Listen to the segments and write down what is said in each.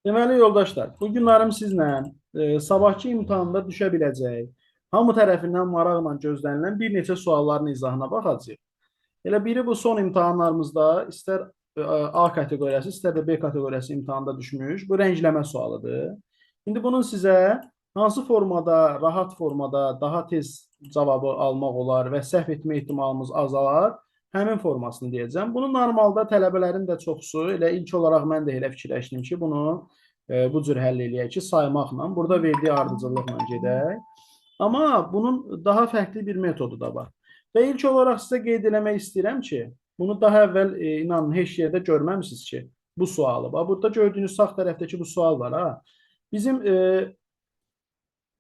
Deməli yoldaşlar, bu günlərim sizlə sabahki imtahanda düşə biləcək, hamı tərəfindən maraqla gözlənilən bir neçə sualların izahına baxacağıq. Elə biri bu son imtahanlarımızda istər A kateqoriyası, istər də B kateqoriyası imtahanda düşmüş. Bu rəngləmə sualıdır. İndi bunun sizə hansı formada, rahat formada daha tez cavabı almaq olar və səhv etmə ehtimalımız azalar, həmin formasını deyəcəm. Bunu normalda tələbələrin də çoxusu, elə ilk olaraq mən də elə fikirləşdim ki, bunu bu cür həll eləyək ki, saymaqla, burada verdiyi ardıcıllıqla gedək. Amma bunun daha fərqli bir metodu da var. Və ilk olaraq sizə qeyd eləmək istəyirəm ki, bunu daha əvvəl inanın heç yerdə görməmisiniz ki, bu sualı. Bax, burada gördüyünüz sağ tərəfdəki bu sual var ha. Bizim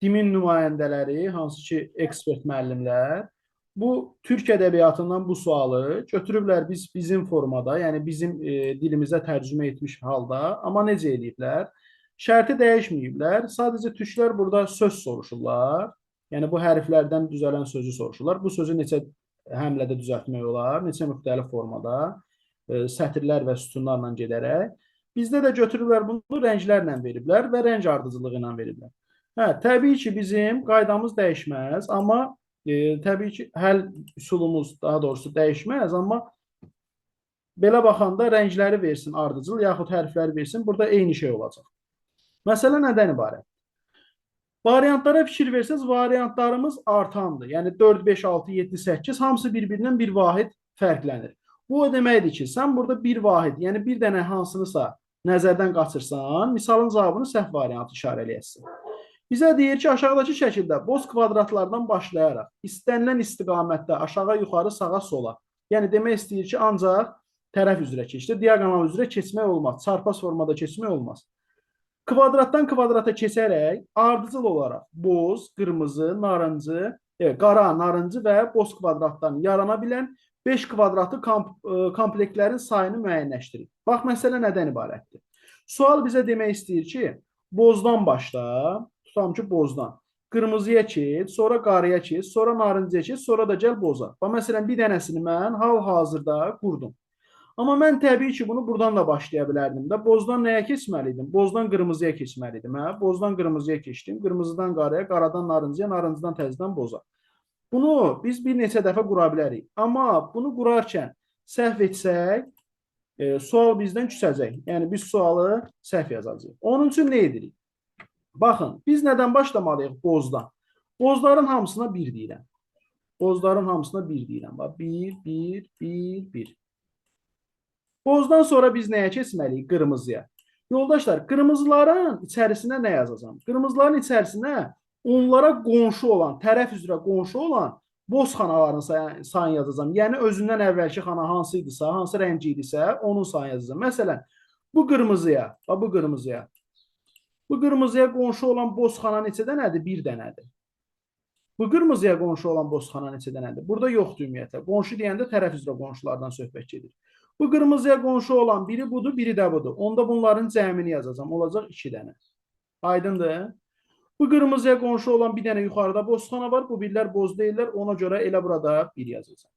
dimin nümayəndələri, hansı ki ekspert müəllimlər, bu türk ədəbiyyatından bu sualı götürüblər bizim formada, yəni bizim dilimizə tərcümə etmiş halda, amma necə eləyiblər? Şərti dəyişməyiblər. Sadəcə türklər burada söz soruşurlar. Yəni bu hərflərdən düzələn sözü soruşurlar. Bu sözü neçə həmlədə düzəltmək olar, neçə müxtəlif formada, sətirlər və sütunlarla gedərək. Bizdə də götürürlər bunu rənglərlə veriblər və rəng ardıcılığı ilə veriblər. Hə, təbii ki, bizim qaydamız dəyişməz, amma təbii ki, həll üsulumuz daha doğrusu dəyişməz, amma belə baxanda rəngləri versin ardıcıl, yaxud hərfləri versin, burada eyni şey olacaq. Məsələ nədən ibarət? Variantlara fikir versəz, variantlarımız artandır. Yəni 4, 5, 6, 7, 8 hamısı bir-birindən bir vahid fərqlənir. Bu o deməkdir ki, sən burada bir vahid, yəni bir dənə hansınısa nəzərdən qaçırsan, misalın cavabını səhv variantı işarə eləyəsən. Bizə deyir ki, aşağıdakı şəkildə boz kvadratlardan başlayaraq istənilən istiqamətdə aşağı, yuxarı, sağa, sola. Yəni demək istəyir ki, ancaq tərəf üzrə keçdi, diaqonal üzrə keçmək olmaz, çarpaz formada keçmək olmaz. Kvadratdan kvadrata keçərək ardıcıl olaraq boz, qırmızı, narıncı, qara, narıncı və boz kvadratdan yarana bilən 5 kvadratlı komplektlərin sayını müəyyənləşdirin. Bax, məsələ nədən ibarətdir? Sual bizə demək istəyir ki, bozdan başla, tutalım ki, bozdan. Qırmızıya keç, sonra qaraya keç, sonra narıncıya keç, sonra da gəl boza. Bax, məsələn, bir dənəsini mən hal-hazırda qurdum. Amma mən təbii ki, bunu buradan da başlaya bilərdim də. Bozdan nəyə keçməliydim? Bozdan qırmızıya keçməliydim. Hə? Bozdan qırmızıya keçdim. Qırmızıdan qaraya, qaradan narıncıya, narıncıdan təzədən boza. Bunu biz bir neçə dəfə qura bilərik. Amma bunu qurarkən səhv etsək, sual bizdən küsəcək. Yəni biz sualı səhv yazacağıq. Onun üçün nə edirik? Baxın, biz nədən başlamalıyıq? Bozdan. Bozların hamısına 1 deyirəm. Bozların hamısına 1 deyirəm. Bax, 1, 1, 1, 1. Bozdan sonra biz nəyə keçməliyik? Qırmızıya. Yoldaşlar, qırmızıların içərisinə nə yazacağım? Qırmızıların içərisinə onlara qonşu olan, tərəf üzrə qonşu olan boz xanaların sayını yazacağım. Yəni özündən əvvəlki xana hansı idisə, hansı rəngi idisə, onun sayını yazacağım. Məsələn, bu qırmızıya, bu qırmızıya. Bu qırmızıya qonşu olan boz xana neçə dənədir? Bir dənədir. Bu qırmızıya qonşu olan bozxana neçə dənədir? Burada yoxdur ümumiyyətlə. Qonşu deyəndə tərəf üzrə qonşulardan söhbət gedir. Bu qırmızıya qonşu olan biri budur, biri də budur. Onda bunların cəmini yazacağam. Olacaq 2 dənə. Aydındır? Bu qırmızıya qonşu olan bir dənə yuxarıda bozxana var. Bu birlər boz deyirlər. Ona görə elə burada 1 yazacağam.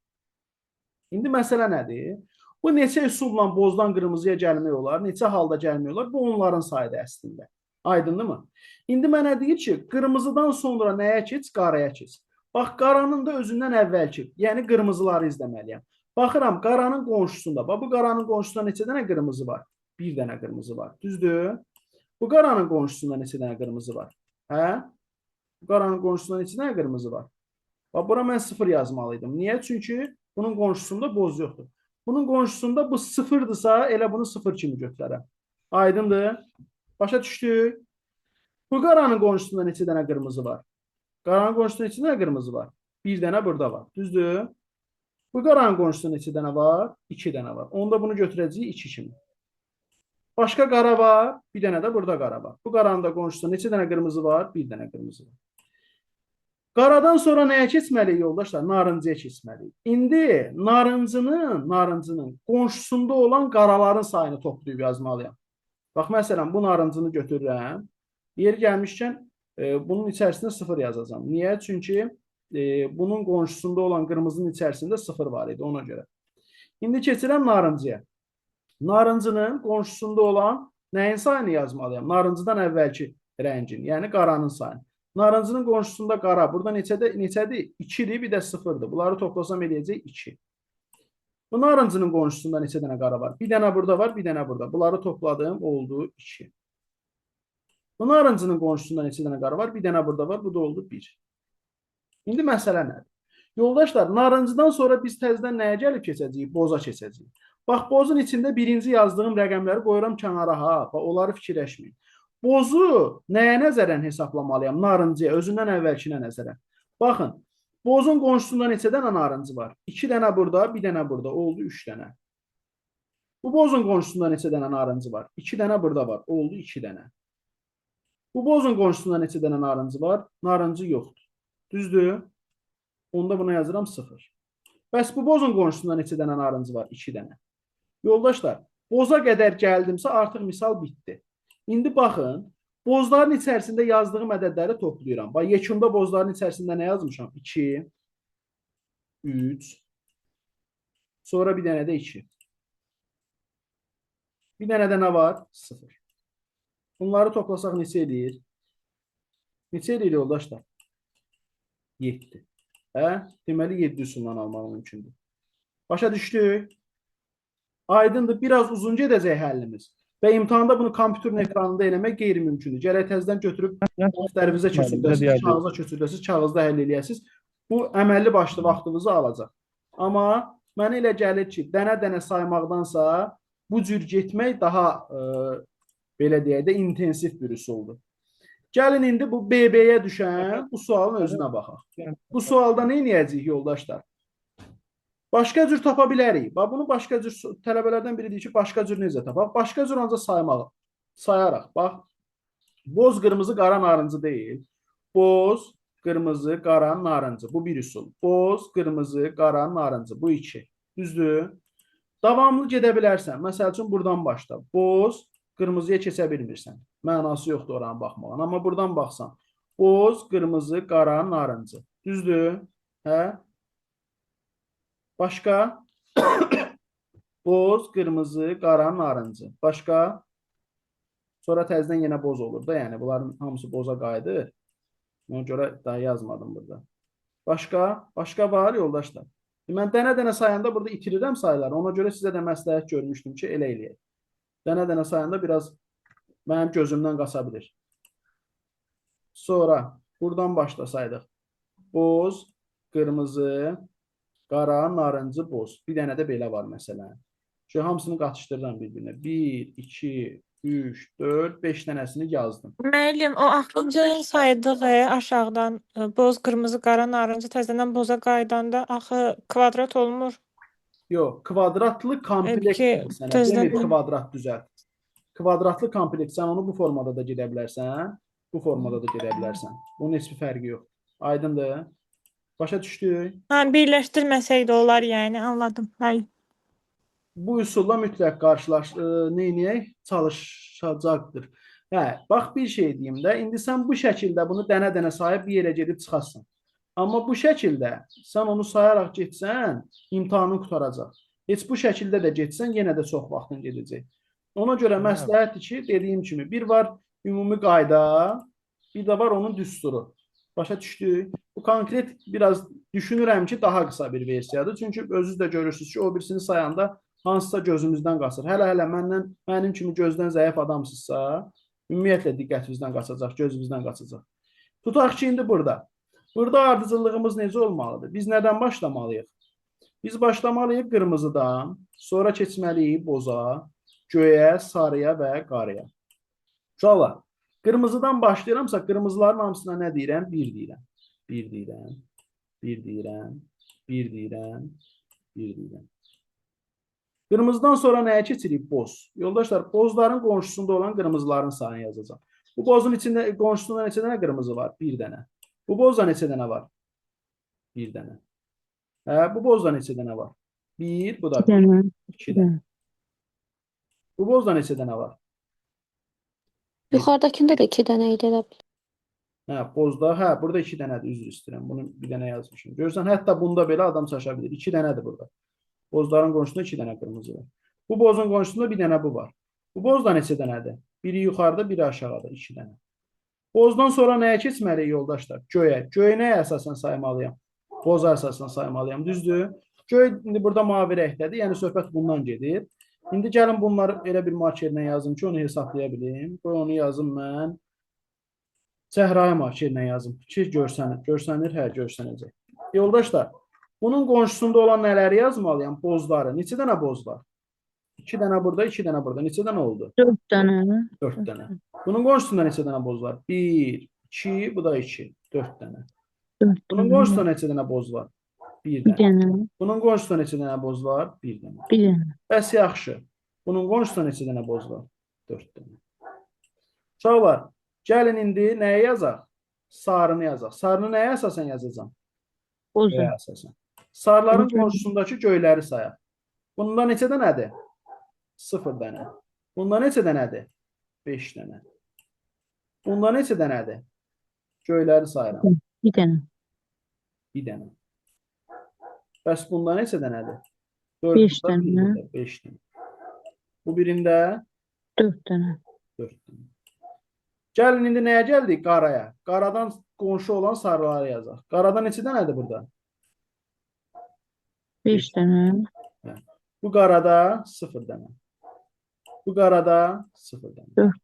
İndi məsələ nədir? Bu neçə üsulla bozdan qırmızıya gəlmək olar? Neçə halda gəlmək olar? Bu onların sayıdır əslində. Aydındır mı? İndi mənə deyir ki, qırmızıdan sonra nəyə keç? Qaraya keç. Bax, qaranın da özündən əvvəlki, yəni qırmızıları izləməliyəm. Baxıram, qaranın qonşusunda. Bax, bu qaranın qonşusunda neçə dənə qırmızı var? Bir dənə qırmızı var. Düzdür? Bu qaranın qonşusunda neçə dənə qırmızı var? Hə? Bu qaranın qonşusunda neçə dənə qırmızı var? Bax, bura mən 0 yazmalıydım. Niyə? Çünki bunun qonşusunda boz yoxdur. Bunun qonşusunda bu 0'dırsa, elə bunu 0 kimi götürərəm. Aydındır? Başa düşdük? Bu qaranın qonşusunda neçə dənə qırmızı var? Qaranın qonşusunda neçə dənə qırmızı var? Bir dənə burada var. Düzdür? Bu qaranın qonşusunda neçə dənə var? 2 dənə var. Onda bunu götürəcəyik 2 kimi. Başqa qara var. Bir dənə də burada qara var. Bu qaranın da qonşusunda neçə dənə qırmızı var? Bir dənə qırmızı var. Qaradan sonra nəyə keçməliyik yoldaşlar? Narıncıya keçməliyik. İndi narıncının qonşusunda olan qaraların sayını toplayıb yazmalıyam. Bax, məsələn, bu narıncını götürürəm. Yeri gəlmişkən bunun içərisində 0 yazacağım. Niyə? Çünki bunun qonşusunda olan qırmızının içərisində 0 var idi ona görə. İndi keçirəm narıncıya. Narıncının qonşusunda olan Nəyin sayını yazmalıyam? Narıncıdan əvvəlki rəngin, yəni qaranın sayını. Narıncının qonşusunda qara. Burada neçədir? 2-dir, bir də 0-dır. Bunları toplasam eləyəcək 2. Bu narıncının qonşusunda neçə dənə qara var? Bir dənə burada var, bir dənə burada. Bunları topladım, oldu 2. Bu narıncının qonşusunda neçə dənə qara var? Bir dənə burada var, bu da oldu 1. İndi məsələ nədir? Yoldaşlar, narıncıdan sonra biz təzədən nəyə gəlib keçəcəyik? Boza keçəcəyik. Bax, bozun içində birinci yazdığım rəqəmləri qoyuram kənara, ha. Bax, onları fikirləşməyin. Bozu nəyə nəzərən hesablamalıyam? Narıncıya, özündən əvvəlkinə nəzərən. Baxın, bozun qonşusunda neçə dənə narıncı var? 2 dənə burada, bir dənə burada. Oldu 3 dənə. Bu bozun qonşusunda neçə dənə narıncı var? 2 dənə burada var. Oldu 2 dənə. Bu bozun qonşusunda neçə dənə narıncı var? Narıncı yoxdur. Düzdür? Onda buna yazıram 0. Bəs bu bozun qonşusunda neçə dənə narıncı var? 2 dənə. Yoldaşlar, boza qədər gəldimsə artıq misal bitdi. İndi baxın, bozların içərisində yazdığım ədədləri toplayıram. Bax, yekunda bozların içərisində nə yazmışam? 2, 3, sonra bir dənə də 2. Bir dənə də nə var? 0. Bunları toplasaq neçə edir? Neçə edir yoldaşlar? 7. Hə? Deməli 7 üsuldan almaq mümkündür. Başa düşdük? Aydındır, biraz uzun gedəcək həllimiz. Və imtahanda bunu kompüterin ekranında eləmək qeyri-mümkündür. Gərək təzədən götürüb dəftərinizə köçürdəsiniz, kağıza köçürdəsiniz, kağızda həll eləyəsiniz. Bu əməlli başlı vaxtınızı alacaq. Amma mənə elə gəlir ki, dənə-dənə saymaqdansa bu cür getmək daha belə deyək də intensiv bir üsuldur. Gəlin indi bu BB-yə düşən bu sualın özünə baxaq. Bu sualda nə edəcəyik yoldaşlar? Başqa cür tapa bilərik. Bax, bunu başqa cür tələbələrdən biri deyir ki, başqa cür necə tapaq? Başqa cür ancaq sayaraq. Bax, boz, qırmızı, qara, narıncı deyil. Boz, qırmızı, qara, narıncı. Bu bir üsul. Boz, qırmızı, qara, narıncı. Bu 2. Düzdür? Davamlı gedə bilərsən. Məsəl üçün, buradan başla. Boz, qırmızıya keçə bilmirsən. Mənası yoxdur oranı baxmağın. Amma buradan baxsan. Boz, qırmızı, qara, narıncı. Düzdür? Hə? Başqa? Boz, qırmızı, qara, narıncı. Başqa? Sonra təzədən yenə boz olur da. Yəni, bunların hamısı boza qayıdır. Ona görə daha yazmadım burada. Başqa? Başqa var yoldaşlar. Mən dənə-dənə sayanda burada itirirəm sayıları. Ona görə sizə də məsləhət görmüşdüm ki, elə eləyək. Dənə-dənə sayanda biraz mənim gözümdən qaça bilir. Sonra buradan başlasaydıq. Boz, qırmızı, qara, narıncı, boz. Bir dənə də belə var məsələn. Şöyle hamısını qatışdırıram bir-birinə. 1, 2, 3, 4, 5 dənəsini yazdım. Müəllim, o axırıncı saydığı aşağıdan boz, qırmızı, qara, narıncı təzədən boza qaydanda axı kvadrat olmur. Yox, kvadratlı kompleks ki, sənə demir kvadrat düzəlt. Kvadratlı kompleks, sən onu bu formada da gedə bilərsən, bu formada da gedə bilərsən. Bunun heç bir fərqi yox. Aydındır? Başa düşdük? Hə, birləşdirməsəydi olar, yəni, anladım. Hayır. Bu üsulla mütləq neyniyək? Çalışacaqdır. Hə, bax bir şey deyim də, indi sən bu şəkildə bunu dənə-dənə sayıb bir yerə gedib çıxasın. Amma bu şəkildə sən onu sayaraq getsən, imtahanın qutaracaq. Heç bu şəkildə də getsən, yenə də çox vaxtın gedəcək. Ona görə məsləhətdir ki, dediyim kimi, bir var ümumi qayda, bir də var onun düsturu. Başa düşdük? Bu konkret biraz düşünürəm ki, daha qısa bir versiyadır. Çünki özünüz də görürsünüz ki, o birisini sayanda hansısa gözümüzdən qaçır. Hələ mənim kimi gözdən zəif adamsızsa, ümumiyyətlə diqqətinizdən qaçacaq, gözünüzdən qaçacaq. Tutaq ki, indi burada. Burada ardıcıllığımız necə olmalıdır? Biz nədən başlamalıyıq? Biz başlamalıyıq qırmızıdan, sonra keçməliyik boza, göyə, sarıya və qarıya. Uşaqlar, qırmızıdan başlayıramsa, qırmızıların hamısına nə deyirəm? 1 deyirəm. 1 deyirəm, 1 deyirəm, 1 deyirəm, 1 deyirəm. Qırmızıdan sonra nəyə keçirik? Boz. Yoldaşlar, bozların qonşusunda olan qırmızıların sayını yazacaq. Bu bozun içində qonşusunda neçə dənə qırmızı var? 1 dənə. Bu bozda neçə dənə var? 1 dənə. Hə, bu bozda neçə dənə var? 1, bu da 1, 2 dənə. Bu bozda neçə dənə var? Yuxarıdakında da 2 dənə idi elə bil. Hə, bozda, hə, burada 2 dənədir, üzr istəyirəm. Bunu bir dənə yazmışım. Görürsən, hətta bunda belə adam çaşa bilir. 2 dənədir burada. Bozların qonşusunda 2 dənə qırmızı var. Bu bozun qonşusunda bir dənə bu var. Bu boz da neçə dənədir? Biri yuxarıda, biri aşağıda, 2 dənə. Bozdan sonra nəyə keçməliyik yoldaşlar? Göyə. Göyü nəyə əsasən saymalıyam? Boza əsasən saymalıyam, düzdür? Göy indi burada mavi rəngdədir, yəni söhbət bundan gedir. İndi gəlin bunları elə bir markerlə yazım ki, onu hesablaya bilim. Qoy onu yazım mən. Səhraya markerlə yazım ki, görsənir. Görsənir, hə, görsənəcək. Yoldaşlar, bunun qonşusunda olan nələri yazmalıyam? Bozları. Neçə dənə boz var? 2 dənə burada, 2 dənə burada. Neçə dənə oldu? 4 tane. 4 dənə. Bunun qonşusunda neçə dənə boz var? 1, 2, bu da 2. 4 dənə. 4 Bunun tane. qonşusunda neçə dənə boz var? 1 Bir dənə. tane. Bunun qonşusunda neçə dənə boz var? 1 dənə. Bir tane. Bəs yaxşı. Bunun qonşusunda neçə dənə boz var? 4 dənə. Uşaqlar, gəlin indi nəyə yazaq? Sarını yazaq. Sarını nəyə əsasən yazacağam? Boza. Göyə əsasən. Sarıların Boza. qonşusundakı göyləri sayaq. Bunda neçə dənədir? 0 dənə. Bunda neçə dənədir? 5 dənə. Bunda neçə dənədir? Göyləri sayıram. Bir tane. 1 dənə. Bəs bunda neçə dənədir? 4 Beş burada, dənə. bir burada, 5 dənə. Bu birində 4 tane. 4 dənə. Gəlin indi nəyə gəldik? Qaraya. Qaradan qonşu olan sarıları yazaq. Qarada neçə dənədir burada? 5 tane. Hə. Bu qarada 0 dənə. Bu qarada 0 dənə. 4.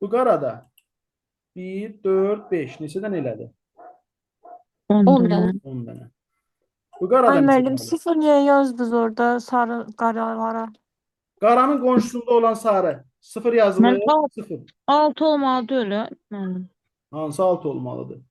Bu qarada 1, 4, 5 neçə dənə elədi? 10 10 tane. dənə. 10 dənə. Bu qarada Ay neçə müəllim, dənədir? 0 niyə yazdınız orada sarı qaralara? Qaranın qonşusunda olan sarı 0 yazılır. Mən 0. 6 olmalıdır öyle. Müəllim. Hansı 6 olmalıdır?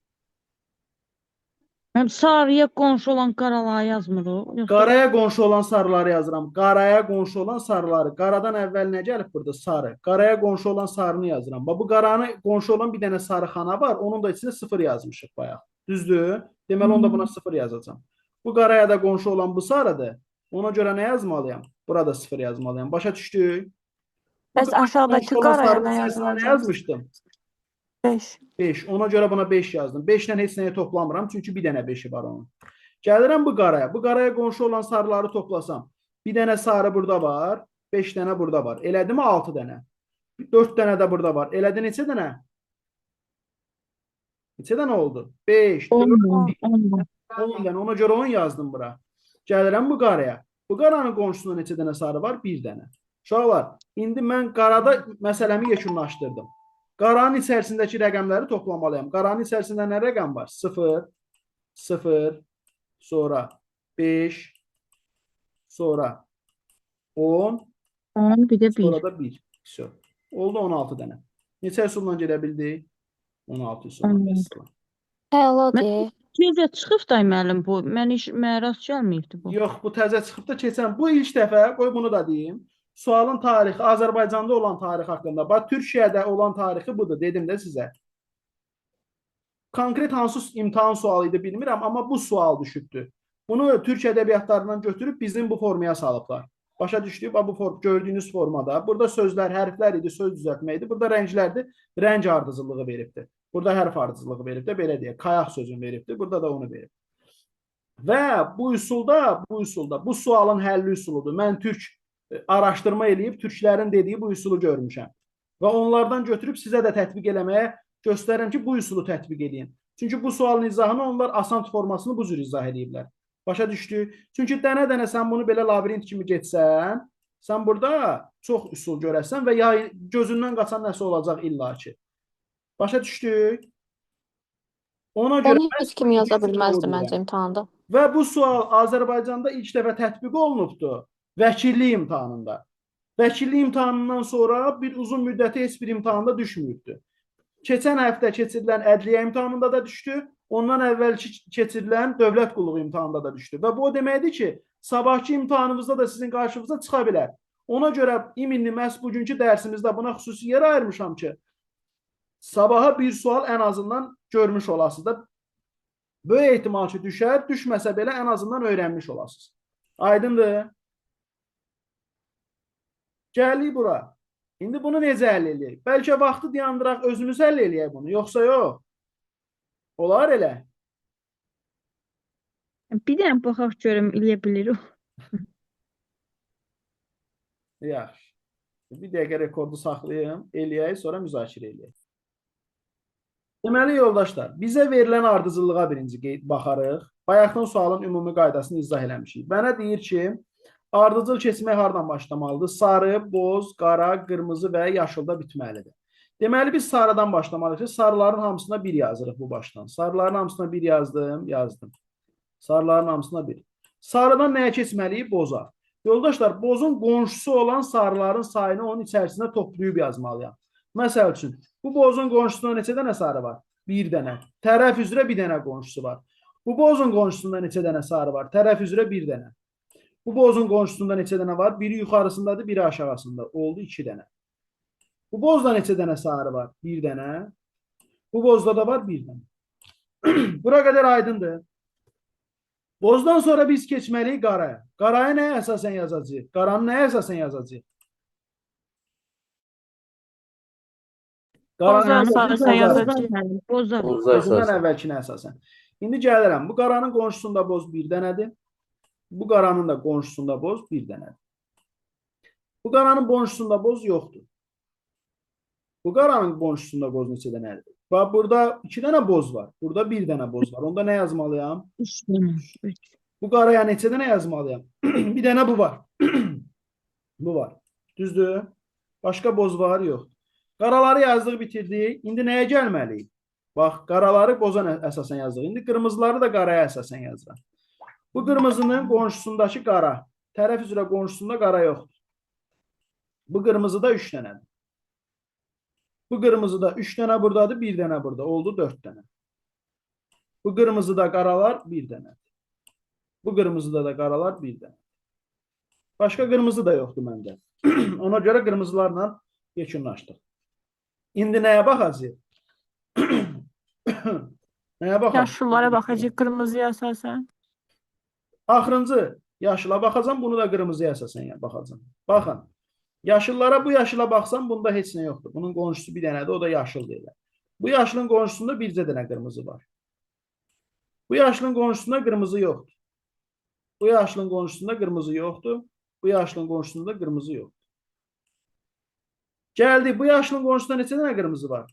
Hem sarıya qonşu olan qaralığa yazmır o. Yoxsa Qaraya qonşu olan sarıları yazıram. Qaraya qonşu olan sarıları. Qaradan əvvəl nə gəlib burada? Sarı. Qaraya qonşu olan sarını yazıram. Bu qaranı qonşu olan bir dənə sarı xana var. Onun da içində 0 yazmışıq bayaq. Düzdür? Deməli onda buna 0 yazacağam. Bu qaraya da qonşu olan bu sarıdır. Ona görə nə yazmalıyam? Burada 0 yazmalıyam. Başa düşdük? Bəs aşağıdakı Qonşu olan qaraya sarının nə içərisinə nə yazılacaq? yazmışdım? 5. 5. Ona görə buna 5 yazdım. 5 ilə heç nəyə toplamıram. Çünki bir dənə 5-i var onun. Gəlirəm bu qaraya. Bu qaraya qonşu olan sarıları toplasam. Bir dənə sarı burada var. 5 dənə burada var. Elədi mi 6 dənə? 4 dənə də burada var. Elədi neçə dənə? Neçə dənə oldu? 5, 4, 10 10. 10 dənə. Ona görə 10 yazdım bura. Gəlirəm bu qaraya. Bu qaranın qonşusunda neçə dənə sarı var? 1 dənə. Uşaqlar, indi mən qarada məsələmi yekunlaşdırdım. Qaranın içərisindəki rəqəmləri toplamalıyam. Qaranın içərisində nə rəqəm var? 0, 0, sonra 5, sonra 10, 10 bir de 1. sonra da 1. Все. Oldu 16 dənə. Neçə üsulla gedə bildik? 16 üsulla. Vəssalam. Əladır. Necə çıxıb da müəllim bu? Mən iş rast gəlməyibdi bu. Yox, bu təzə çıxıb da keçən. Bu ilk dəfə, qoy bunu da deyim. Sualın tarixi, Azərbaycanda olan tarix haqqında. Bax, Türkiyədə olan tarixi budur, dedim də sizə. Konkret hansı imtahan sualı idi bilmirəm, amma bu sual düşübdür. Bunu Türk ədəbiyyatlarından götürüb bizim bu formaya salıblar. Başa düşdük, bu gördüyünüz formada. Burada sözlər, hərflər idi, söz düzəltmə idi. Burada rənglərdir, rəng ardıcılığı veribdir. Burada hərf ardıcılığı veribdir, belə deyək, qayaq sözünü veribdir. Burada da onu verib. Və bu üsulda, bu sualın həlli üsuludur. Mən türk araşdırma eləyib türklərin dediyi bu üsulu görmüşəm. Və onlardan götürüb sizə də tətbiq eləməyə göstərirəm ki, bu üsulu tətbiq edin. Çünki bu sualın izahını onlar asant formasını bu cür izah ediblər. Başa düşdük? Çünki dənə-dənə sən bunu belə labirint kimi getsən, sən burada çox üsul görəsən və ya gözündən qaçan nəsə olacaq illaki. Başa düşdük? Ona görə Onu heç kim yaza bilməzdi məncə imtahanda. və bu sual Azərbaycanda ilk dəfə tətbiq olunubdu. Vəkillik imtahanında. Vəkillik imtahanından sonra bir uzun müddəti heç bir imtahanda düşməyibdi. Keçən həftə keçirilən ədliyyə imtahanında da düşdü. Ondan əvvəlki keçirilən dövlət qulluğu imtahanında da düşdü. Və bu o deməkdir ki, sabahki imtahanınızda da sizin qarşınıza çıxa bilər. Ona görə iminli məhz bugünkü dərsimizdə buna xüsusi yer ayırmışam ki, sabaha bir sual ən azından görmüş olasınız da. Böyük ehtimal ki, düşər, düşməsə belə ən azından öyrənmiş olasınız. Aydındır? Gəlik bura. İndi bunu necə həll eləyək? Bəlkə vaxtı dayandıraq, özümüz həll eləyək bunu, yoxsa yox? Olar elə. Bir dənə baxaq görüm eləyə bilir o. Yaxşı. Bir dəqiqə rekordu saxlayım, eləyək, sonra müzakirə eləyək. Deməli yoldaşlar, bizə verilən ardıcıllığa birinci baxarıq. Bayaqdan sualın ümumi qaydasını izah eləmişik. Mənə deyir ki, ardıcıl keçmək hardan başlamalıdır? Sarı, boz, qara, qırmızı və yaşılda bitməlidir. Deməli biz sarıdan başlamalıyıq ki, sarıların hamısına 1 yazırıq bu başdan. Sarıların hamısına 1 yazdım, yazdım. Sarıların hamısına 1. Sarıdan nəyə keçməliyik? Boza. Yoldaşlar, bozun qonşusu olan sarıların sayını onun içərisində toplayıb yazmalıyam. Məsəl üçün, bu bozun qonşusunda neçə dənə sarı var? 1 dənə. Tərəf üzrə 1 dənə qonşusu var. Bu bozun qonşusunda neçə dənə sarı var? Tərəf üzrə 1 dənə. Bu bozun qonşusunda neçə dənə var? Biri yuxarısındadır, biri aşağısında. Oldu 2 dənə. Bu bozda neçə dənə sarı var? 1 dənə. Bu bozda da var 1 dənə. Bura qədər aydındır. Bozdan sonra biz keçməliyik qaraya. Qaraya nəyə əsasən yazacağıq? Qaranı nəyə əsasən yazacağıq? Boza Qaranın əsasən yazacağıq. Müəllim, boza. Boza Özündən əsasən. əvvəlkinə əsasən. İndi gəlirəm. Bu qaranın qonşusunda boz 1 dənədir. Bu qaranın da qonşusunda boz 1 dənədir. Bu qaranın qonşusunda boz yoxdur. Bu qaranın qonşusunda boz neçə dənədir? Bax, burada 2 dənə boz var. Burada 1 dənə boz var. Onda nə yazmalıyam? 3 dənə. 3. Bu qaraya neçə dənə yazmalıyam? Bir dənə bu var. Bu var. Düzdür? Başqa boz var? Yox. Qaraları yazdıq, bitirdik. İndi nəyə gəlməliyik? Bax, qaraları boza əsasən yazdıq. İndi qırmızıları da qaraya əsasən yazıram. Bu qırmızının qonşusundakı qara. Tərəf üzrə qonşusunda qara yoxdur. Bu qırmızı da 3 dənədir. Bu qırmızıda 3 dənə buradadır, 1 dənə burada. Oldu 4 dənə. Bu qırmızıda qaralar 1 dənə. Bu qırmızıda da qaralar 1 dənə. Başqa qırmızı da yoxdur məndə. Ona görə qırmızılarla yekunlaşdıq. İndi nəyə baxacağıq? Nəyə baxacağıq? Yaşıllara baxacağıq, qırmızıya əsasən. Axırıncı yaşıla baxacağam, bunu da qırmızıya əsasən baxacağam. Baxın. Yaşıllara bu yaşıla baxsam bunda heç nə yoxdur. Bunun qonşusu bir dənədir, o da yaşıl deyil. Bu yaşılın qonşusunda bircə dənə qırmızı var. Bu yaşılın qonşusunda qırmızı yoxdur. Bu yaşılın qonşusunda qırmızı yoxdur. Bu yaşılın qonşusunda qırmızı yoxdur. Gəldi, bu yaşılın qonşusunda neçə dənə qırmızı var?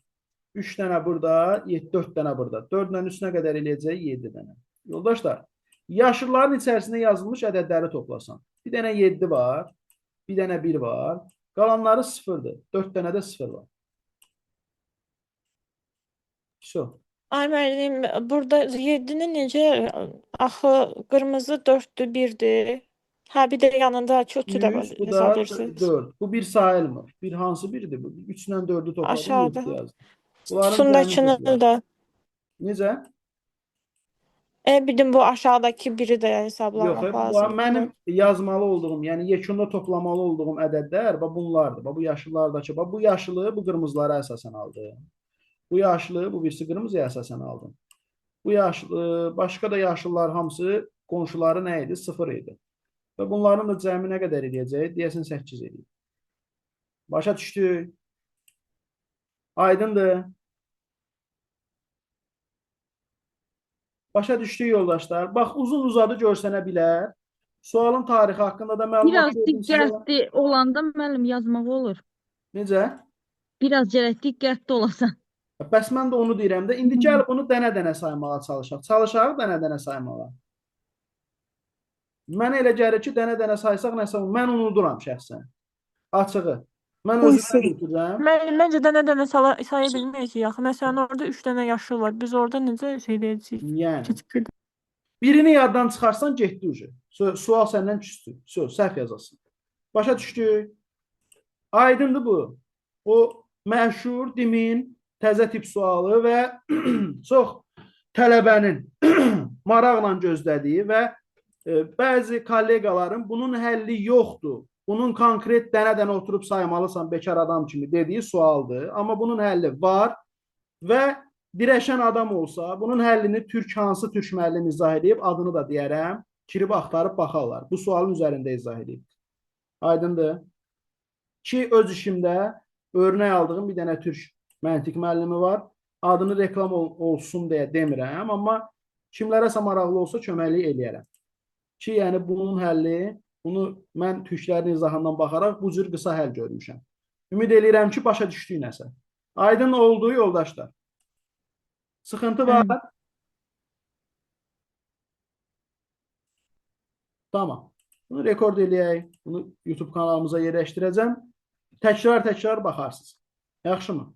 3 dənə burada, 4 dənə burada. 4-dən üstünə qədər eləyəcək 7 dənə. Yoldaşlar, yaşılların içərisində yazılmış ədədləri toplasan. Bir dənə 7 var. Bir dənə 1 var. Qalanları 0-dır. 4 dənə də 0 var. Ay müəllim, burada 7-ni necə? Axı qırmızı 4-dür, 1-dir. Hə, bir də yanındakı 3-ü də 100, bu da hesab edirsiniz. 4. Bu bir sayılmır. Bir hansı biridir bu? 3 ilə 4-ü topladım, Aşağıda. 7 yazdım. Bunların Sondakını cəmi da. necə? Bildim bu aşağıdakı biri də Yox, hesablamaq bu lazım. mənim yazmalı olduğum, yəni yekunda toplamalı olduğum ədədlər bunlardır. Bu yaşıllardakı, bu yaşılı bu qırmızılara əsasən aldım. Bu yaşlı bu birisi qırmızıya əsasən aldım. Bu yaşlı, başqa da yaşıllar hamısı qonşuları nə idi? 0 idi. Və bunların da cəmi nə qədər eləyəcək? Deyəsən 8 eləyir. Başa düşdük. Aydındır. Başa düşdük yoldaşlar. Bax, uzun uzadı görsənə bilər. Sualın tarixi haqqında da məlumat Biraz verdim sizə. diqqətli olanda müəllim yazmaq olur. Necə? Biraz gərək diqqətli olasan. Bəs mən də onu deyirəm də. İndi gəl bunu dənə-dənə saymağa çalışaq. Çalışaq dənə-dənə saymağa. Mənə elə gəlir ki, dənə-dənə saysaq nəsə, mən unuduram şəxsən. Açığı. Mən özümdən götürürəm. Müəllim, məncə dənə-dənə saya bilməyəcəyik axı. Məsələn, orada 3 dənə yaşıl var. Biz orada necə şey edəcəyik? Yəni. Birini yaddan çıxarsan, getdi ucu. Sual səndən küstü. Səhv yazasın. Başa düşdük. Aydındır bu. O məşhur Dimin təzə tip sualı və çox tələbənin maraqla gözlədiyi və bəzi kolleqaların bunun həlli yoxdur. Bunun konkret dənə-dənə oturub saymalısan bekar adam kimi dediyi sualdır. Amma bunun həlli var və dirəşən adam olsa, bunun həllini hansı türk müəllim izah edib, adını da deyərəm, kirib axtarıb baxarlar. Bu sualın üzərində izah edib. Aydındır. Ki, öz işimdə örnək aldığım bir dənə türk məntiq müəllimi var. Adını reklam olsun deyə demirəm, amma kimlərəsə maraqlı olsa köməklik eləyərəm. Ki, yəni bunun həlli, bunu mən türklərin izahından baxaraq bu cür qısa həll görmüşəm. Ümid eləyirəm ki, başa düşdük nəsə. Aydın oldu yoldaşlar. Sıxıntı var? Hə. Tamam. Bunu rekord eləyək. Bunu YouTube kanalımıza yerləşdirəcəm. Təkrar baxarsınız. Yaxşımı?